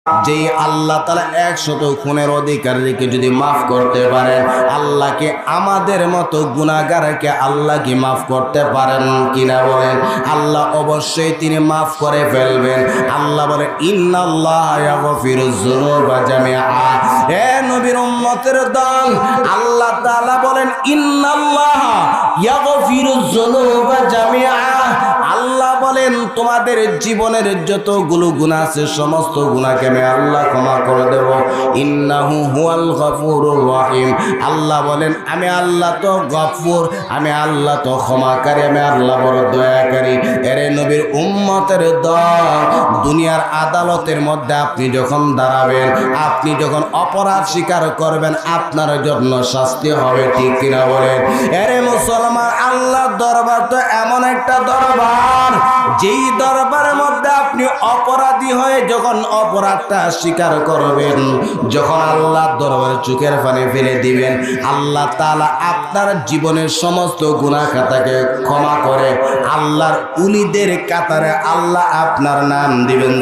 যেই আল্লাহ তাআলা 100 খুনের অধিকার রেখে যদি মাফ করতে পারেন, আল্লাহকে আমাদের মতো গুনাহগারকে আল্লাহ কি মাফ করতে পারেন কিনা বলেন? আল্লাহ অবশ্যই তিনি মাফ করে ফেলবেন। আল্লাহ বলে ইন্নাল্লাহা ইয়াগফিরুয যুনুবা জামিআ। হে নবীর উম্মতের দল, আল্লাহ তাআলা বলেন ইন্নাল্লাহা ইয়াগফিরুয যুনুবা জামিআ। আল্লাহ বলেন তোমাদের জীবনের যতগুলো গুনাহ আছে সমস্ত গুনাহকে আমি আল্লাহ ক্ষমা করে দেব। ইন্নাহু হুয়াল গফুরুর রহিম। আল্লাহ বলেন আমি আল্লাহ তো গফুর, আমি আল্লাহ তো ক্ষমাকারী, আমি আল্লাহ বড় দয়াকারী। এরে নবীর উম্মতের দল, দুনিয়ার আদালতের মধ্যে আপনি যখন দাঁড়াবেন, আপনি যখন অপরাধ স্বীকার করবেন, আপনার জন্য শাস্তি হবে, ঠিক কিনা বলেন? এরে মুসলমান, আল্লাহর দরবার তো এমন একটা দরবার, যেই দরবারের মধ্যে আপনি অপরাধী হয়ে যখন অপরাধটা স্বীকার করবেন, যখন আল্লাহর দরবারে চোখের পানি ফেলে দিবেন, আল্লাহ তাআলা আপনার জীবনের সমস্ত গুনাহ খাতাকে ক্ষমা করে আল্লাহর উলিদের কাতারে আল্লাহ আপনার নাম দিবেন।